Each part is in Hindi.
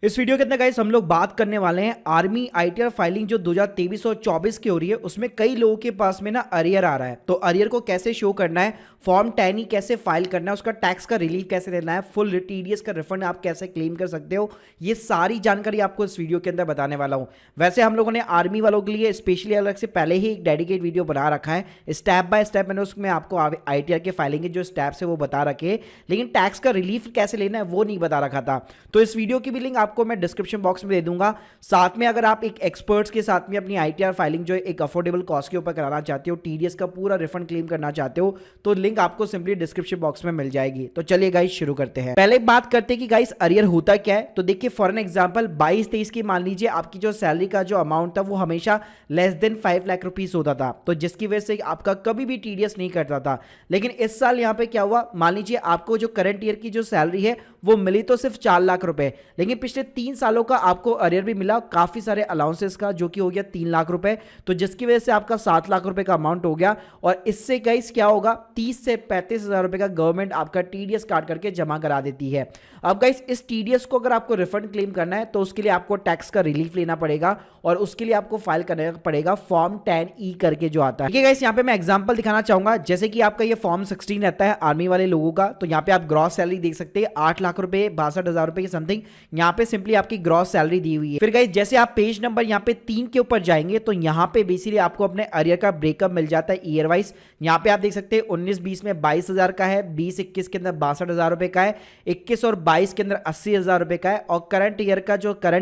इस वीडियो के अंदर गाइस हम लोग बात करने वाले हैं आर्मी आईटीआर फाइलिंग जो 2023 और 24 की हो रही है। उसमें कई लोगों के पास में ना अरियर आ रहा है, तो अरियर को कैसे शो करना है, फॉर्म 10 कैसे फाइल करना है, उसका टैक्स का रिलीफ कैसे देना है, फुल टीडीएस का रिफंड आप कैसे क्लेम कर सकते हो, ये सारी जानकारी आपको इस वीडियो के अंदर बताने वाला हूं। वैसे हम लोगों ने आर्मी वालों के लिए स्पेशली अलग से पहले ही एक डेडिकेट वीडियो बना रखा है, स्टेप बाय स्टेप मैंने उसमें आपको आईटीआर के फाइलिंग के जो स्टेप्स है वो बता रखे, लेकिन टैक्स का रिलीफ कैसे लेना है वो नहीं बता रखा था। तो इस वीडियो की भी लिंक आपको मैं डिस्क्रिप्शन बॉक्स में दे दूंगा। साथ में अगर आप एक एक्सपर्ट्स के साथ में अपनी आईटीआर फाइलिंग जो एक अफोर्डेबल कॉस्ट के ऊपर कराना चाहते हो, टीडीएस का पूरा रिफंड क्लेम करना चाहते हो, तो लिंक आपको सिंपली डिस्क्रिप्शन बॉक्स में मिल जाएगी। तो चलिए गाइस शुरू करते हैं। पहले बात करते हैं कि गाइस अरियर होता क्या है। तो देखिए फॉर एन एग्जांपल 22-23 की मान लीजिए आपकी जो सैलरी का जो अमाउंट था वो हमेशा लेस देन 5 लाख रुपीस होता था, तो जिसकी वजह से आपका कभी भी टीडीएस नहीं करता था। लेकिन इस साल यहां पे क्या हुआ, मान लीजिए आपको जो करंट ईयर की जो सैलरी है वो मिली तो सिर्फ 4 लाख रुपए, लेकिन पिछले 3 सालों का आपको अरियर भी मिला काफी सारे अलाउंसेस का, जो कि हो गया 3 लाख रुपए, तो जिसकी वजह से आपका 7 लाख रुपए का अमाउंट हो गया। और इससे गाइस क्या होगा, 30 से 35 हजार रुपए का गवर्नमेंट आपका टीडीएस काट करके जमा करा देती है। अब गाइस इस टीडीएस को अगर आपको रिफंड क्लेम करना है तो उसके लिए आपको टैक्स का रिलीफ लेना पड़ेगा, और उसके लिए आपको फाइल करना पड़ेगा फॉर्म 10E करके जो आता है। ठीक है गाइस, यहाँ पे मैं एग्जांपल दिखाना चाहूंगा। जैसे कि आपका ये फॉर्म 16 रहता है आर्मी वाले लोगों का, तो यहाँ पे आप ग्रॉस सैलरी देख सकते हैं 8 लाख रुपए 62,000 रुपए की समथिंग यहाँ पे सिंपली आपकी ग्रॉस सैलरी दी हुई है। फिर गाइस जैसे आप पेज नंबर यहाँ पे 3 के ऊपर जाएंगे तो यहाँ पे बेसिकली आपको अपने अरियर का ब्रेकअप मिल जाता है ईयर वाइज। यहाँ पे आप देख सकते हैं 19-20 में 22,000 का है, 20-21 के अंदर 62,000 रुपए का है, 21 और 22 के अंदर 80,000 रुपए का है, और करंट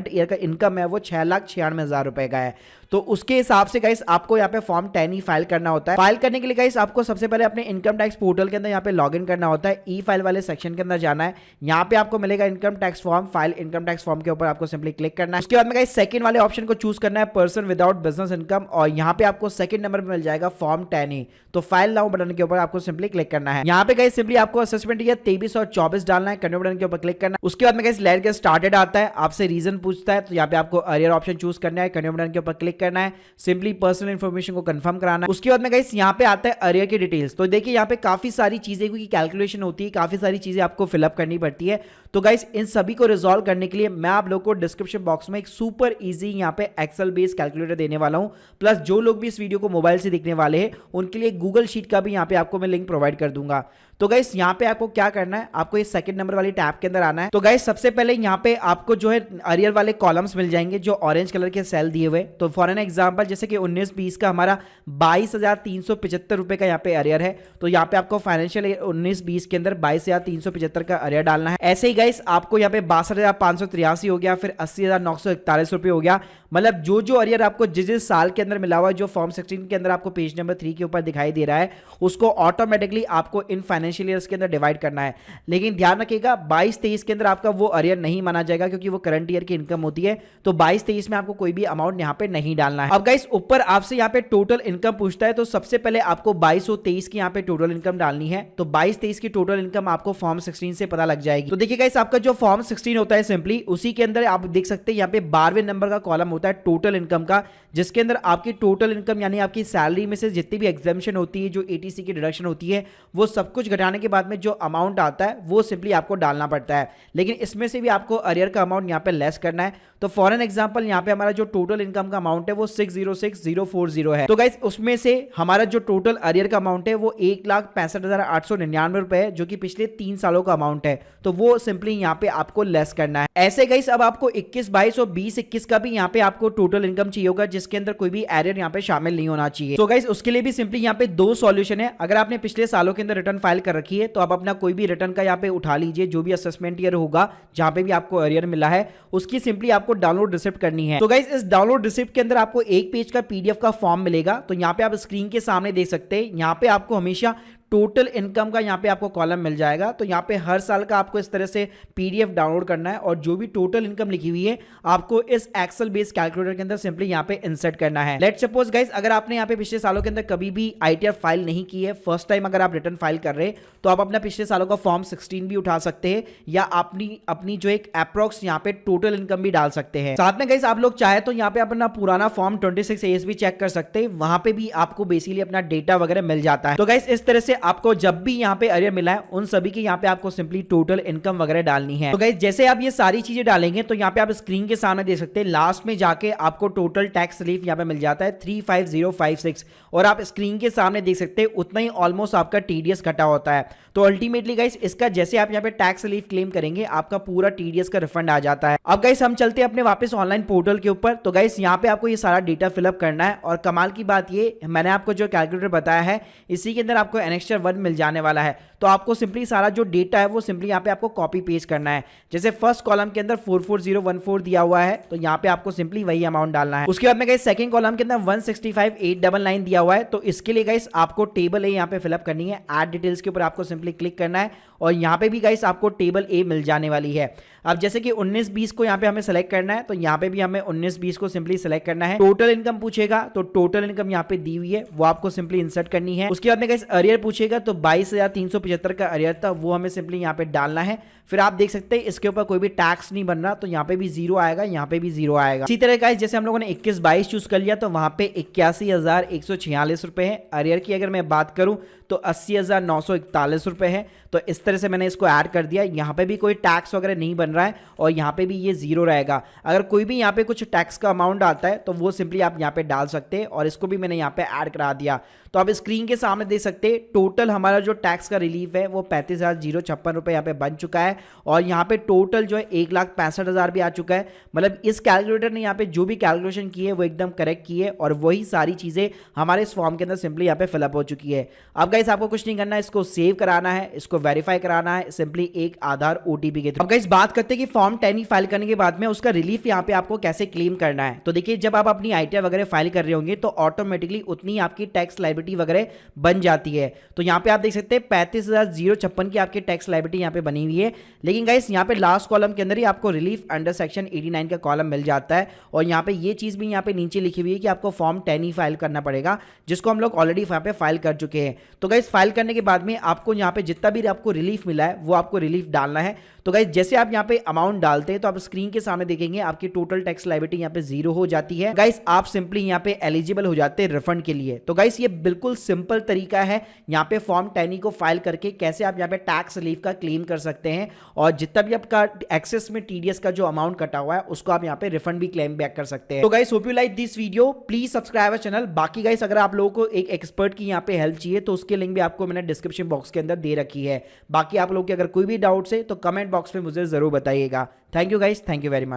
ईयर का इनकम है वो 6,96,000 रुपए का है। तो उसके हिसाब से गाइस आपको यहाँ पे फॉर्म 10 फाइल करना होता है। फाइल करने के लिए गाइस आपको सबसे पहले अपने इनकम टैक्स पोर्टल के अंदर यहाँ पे लॉगिन करना होता है, ई फाइल वाले सेक्शन के अंदर जाना है। यहाँ पे आपको मिलेगा income tax form, file income tax form के ऊपर आपको सिंपली क्लिक करना है। उसके बाद में गाइस सेकंड वाले ऑप्शन को चूज करना है पर्सन विदाउट बिजनेस इनकम, और यहाँ पे आपको सेकंड नंबर पे मिल जाएगा फॉर्म 10E। तो फाइल नाउ बटन के ऊपर आपको सिंपली क्लिक करना है। यहाँ पे गाइस सिंपली आपको असेसमेंट ईयर 23 और 24 डालना है, कंटिन्यू बटन के ऊपर क्लिक करना है। उसके बाद में गाइस लेट गेट स्टार्टेड आता है, आपसे रीजन पूछता है, तो यहाँ पे आपको अरियर ऑप्शन चूज करना है, कंटिन्यू बटन के ऊपर क्लिक करना है, सिंपली पर्सनल इंफॉर्मेशन को कंफर्म कराना है। उसके बाद में गाइस यहाँ पे आता है अरियर की डिटेल्स। तो देखिए यहाँ पे काफी सारी चीजें की कैलकुलेशन होती है, काफी सारी चीजें आपको फिलअप करनी पड़ती है। तो गाइस इन सभी को रिजॉल्व करने के लिए मैं आप लोगों को डिस्क्रिप्शन बॉक्स में एक सुपर इजी यहाँ पे एक्सेल बेस्ड कैलकुलेटर देने वाला हूं। प्लस जो लोग भी इस वीडियो को मोबाइल से देखने वाले हैं उनके लिए गूगल शीट का भी यहाँ पे आपको मैं लिंक प्रोवाइड कर दूंगा। तो गाइस यहाँ पे आपको क्या करना है, आपको इस सेकंड नंबर वाली टैब के अंदर आना है। तो गाइस सबसे पहले यहाँ पे आपको जो है अरियर वाले कॉलम्स मिल जाएंगे जो ऑरेंज कलर के सेल दिए हुए। तो फॉर एन एग्जांपल जैसे कि 19-20 का हमारा 22,375 रुपए का यहाँ पे अरियर है, तो यहाँ पे आपको फाइनेंशियल 19-20 के अंदर 22,375 का अरियर डालना है। ऐसे ही गाइस आपको यहाँ पे 62,583 हो गया, फिर 80,941 रुपए हो गया। मतलब जो अरियर आपको जिस साल के अंदर मिला हुआ है, जो फॉर्म 16 के अंदर आपको पेज नंबर 3 के ऊपर दिखाई दे रहा है, उसको ऑटोमेटिकली आपको इन फाइनेंशियल ईयर्स के अंदर डिवाइड करना है। लेकिन ध्यान रखिएगा 22-23 के अंदर आपका वो अरियर नहीं माना जाएगा, क्योंकि वो करंट ईयर की इनकम होती है। तो 22-23 में आपको कोई भी अमाउंट यहाँ पे नहीं डालना है। अब गाइस ऊपर आपसे यहाँ पे टोटल इनकम पूछता है, तो सबसे पहले आपको 22 और 23 की यहाँ पे टोटल इनकम डालनी है। तो 22-23 की टोटल इनकम आपको फॉर्म 16 से पता लग जाएगी। तो देखिए गाइस आपका जो फॉर्म 16 होता है सिंपली उसी के अंदर आप देख सकते हैं यहाँ पे 12वें नंबर का कॉलम होता है टोटल इनकम का, जिसके अंदर आपकी टोटल इनकम यानी आपकी सैलरी में से जितनी भी एग्जाम्पशन होती है, जो एटीसी की डिडक्शन होती है, वो सब कुछ घटाने के बाद में जो अमाउंट आता है वो सिंपली आपको डालना पड़ता है। लेकिन इसमें से भी आपको अरियर का अमाउंट यहाँ पे लेस करना है। तो फॉर एन एग्जांपल यहाँ पे हमारा जो टोटल इनकम का अमाउंट है वो 606,040 है। तो गाइस उसमें से हमारा जो टोटल अरियर का अमाउंट है वो 1,65,899 रुपए है, जो कि पिछले 3 सालों का अमाउंट है। तो वो सिंपली यहाँ पे आपको लेस करना है। ऐसे गाइस अब आपको 21-22 और 20-21 का भी यहाँ पे आपको टोटल इनकम चाहिए होगा, जिसके अंदर कोई भी एरर यहाँ पे शामिल नहीं होना चाहिए। तो गाइस उसके लिए भी सिंपली यहाँ पे 2 सॉल्यूशन है। अगर आपने पिछले सालों के अंदर रिटर्न फाइल कर रखी है तो आप अपना कोई भी रिटर्न का यहाँ पे उठा लीजिए, जो भी असेसमेंट ईयर होगा जहां पे भी आपको अरियर मिला है उसकी सिंपली आपको डाउनलोड रिसिप्ट करनी है। तो गाइस इस डाउनलोड रिसिप्ट के अंदर आपको एक पेज का पीडीएफ का फॉर्म मिलेगा। तो यहाँ पे आप स्क्रीन के सामने देख सकते हैं, यहाँ पे आपको हमेशा टोटल इनकम का यहाँ पे आपको कॉलम मिल जाएगा। तो यहाँ पे हर साल का आपको इस तरह से पीडीएफ डाउनलोड करना है, और जो भी टोटल इनकम लिखी हुई है आपको इस एक्सेल बेस्ड कैलकुलेटर के अंदर सिंपली यहाँ पे इंसर्ट करना है। लेट्स सपोज गाइस अगर आपने यहाँ पे पिछले सालों के अंदर कभी भी आईटीआर फाइल नहीं की है, फर्स्ट टाइम अगर आप रिटर्न फाइल कर रहे हैं, तो आप अपना पिछले सालों का फॉर्म 16 भी उठा सकते हैं, या अपनी जो एक अप्रोक्स यहाँ पे टोटल इनकम भी डाल सकते हैं। साथ में गाइस आप लोग चाहे तो यहाँ पे अपना पुराना फॉर्म 26AS भी चेक कर सकते हैं, वहां पे भी आपको बेसिकली अपना डेटा वगैरह मिल जाता है। तो गाइस इस तरह से आपको जब भी यहाँ पे अरियर मिला है उन सभी की यहाँ पे आपको सिंपली टोटल इनकम वगैरह डालनी है। तो गाइस जैसे आप ये सारी चीजें डालेंगे तो यहाँ पे आप स्क्रीन के सामने देख सकते हैं लास्ट में जाके आपको टोटल टैक्स रिलीफ यहाँ पे मिल जाता है 35056 और आप स्क्रीन के सामने देख सकते हैं उतना ही ऑलमोस्ट आपका टीडीएस कटा होता है। तो अल्टीमेटली गाइस इसका जैसे आप यहाँ पे टैक्स रिलीफ क्लेम करेंगे आपका पूरा टीडीएस का रिफंड आ जाता है। अब गाइस हम चलते हैं अपने वापस ऑनलाइन पोर्टल के ऊपर। तो गाइस यहाँ पे आपको ये सारा डेटा फिलअप करना है और कमाल की बात ये मैंने आपको जो कैलकुलेटर बताया है इसी के अंदर आपको एनेक्स्चर 1 मिल जाने वाला है। तो आपको सिंपली सारा जो डेटा है वो सिंपली यहाँ पे आपको कॉपी पेस्ट करना है। जैसे फर्स्ट कॉलम के अंदर 44014 दिया हुआ है तो यहाँ पे आपको सिंपली वही अमाउंट डालना है। उसके बाद में गाइस सेकंड कॉलम के अंदर 165899 दिया हुआ है तो इसके लिए गाइस आपको टेबल ए यहाँ पे फिलअप करनी है। ऐड डिटेल्स के ऊपर आपको सिंपली क्लिक करना है और यहाँ पे भी गाइस आपको टेबल ए मिल जाने वाली है। अब जैसे कि 19-20 को यहाँ पे हमें सेलेक्ट करना है तो यहाँ पे भी हमें 19-20 को सिंपली सेलेक्ट करना है। टोटल इनकम पूछेगा तो टोटल इनकम यहाँ पे दी हुई है वो आपको सिंपली इंसर्ट करनी है। उसके बाद में गाइस अरियर पूछेगा तो 22,375 का अरियर था वो हमें सिंपली यहाँ पे डालना है। फिर आप देख सकते हैं इसके ऊपर कोई भी टैक्स नहीं बन रहा तो यहाँ पे भी 0 आएगा, यहाँ पे भी 0 आएगा। इसी तरह गाइस जैसे हम लोगों ने 21-22 चूज कर लिया तो वहां पे 81,146 रुपए है। अरियर की अगर मैं बात करूं तो 80,941 रुपए है। तो इस तरह से मैंने इसको ऐड कर दिया। यहाँ पे भी कोई टैक्स वगैरह नहीं बन रहा है और यहाँ पे भी ये 0 रहेगा। अगर कोई भी यहाँ पे कुछ टैक्स का अमाउंट आता है तो वो सिंपली आप यहाँ पे डाल सकते हैं और इसको भी मैंने यहाँ पे ऐड करा दिया। तो आप स्क्रीन के सामने देख सकते हैं टोटल हमारा जो टैक्स का रिलीफ है वो 35,056 रुपए यहाँ पे बन चुका है और यहाँ पे टोटल जो है 1,65,000 भी आ चुका है। मतलब इस कैलकुलेटर ने यहाँ पे जो भी कैलकुलेशन की है वो एकदम करेक्ट की है और वही सारी चीजें हमारे इस फॉर्म के अंदर सिंपली यहाँ पे फिलअप हो चुकी है। अब गाइस आपको कुछ नहीं करना है, इसको सेव कराना है, इसको वेरीफाई कराना है सिंपली एक आधार ओटीपी के थ्रू। अब गाइस बात करते हैं कि फॉर्म 10 फाइल करने के बाद में उसका रिलीफ यहाँ पे आपको कैसे क्लेम करना है। तो देखिए जब आप अपनी आईटीआर वगैरह फाइल कर रहे होंगे तो ऑटोमेटिकली उतनी आपकी टैक्स लायबिलिटी वगैरह बन जाती है। तो यहाँ पे आप देख सकते हैं 35,056 की आपकी टैक्स लायबिलिटी यहाँ पे बनी हुई है। लेकिन गाइस यहाँ पे लास्ट कॉलम के अंदर ही आपको रिलीफ अंडर सेक्शन 89 का कॉलम मिल जाता है और यहाँ पे ये चीज भी यहाँ पे नीचे लिखी हुई है कि आपको फॉर्म 10 ही फाइल करना पड़ेगा, जिसको हम लोग ऑलरेडी यहाँ पे फाइल कर चुके हैं। तो गाइस फाइल करने के बाद में आपको यहाँ पे जितना भी आपको रिलीफ मिला है वो आपको रिलीफ डालना है। तो गाइस जैसे आप यहाँ पे अमाउंट डालते हैं तो आप स्क्रीन के सामने देखेंगे आपकी टोटल टैक्स लायबिलिटी यहाँ पे 0 हो जाती है। गाइस आप सिंपली यहाँ पे एलिजिबल हो जाते हैं रिफंड के लिए। तो गाइस ये बिल्कुल सिंपल तरीका है यहाँ पे फॉर्म 10 को फाइल करके कैसे आप यहाँ पे टैक्स रिलीफ का क्लेम कर सकते हैं और जितना भी आपका एक्सेस में टीडीएस का जो अमाउंट कटा हुआ है उसको आप यहाँ पे रिफंड भी क्लेम बैक कर सकते हैं। तो guys hope you like this video, please subscribe our channel. बाकी गाइस अगर आप लोगों को एक एक्सपर्ट की यहाँ पे हेल्प चाहिए तो उसके लिंक भी आपको मैंने डिस्क्रिप्शन बॉक्स के अंदर दे रखी है। बाकी आप लोगों के अगर कोई भी डाउट्स है तो कमेंट बॉक्स में मुझे जरूर बताइएगा। Thank you guys, thank you very much.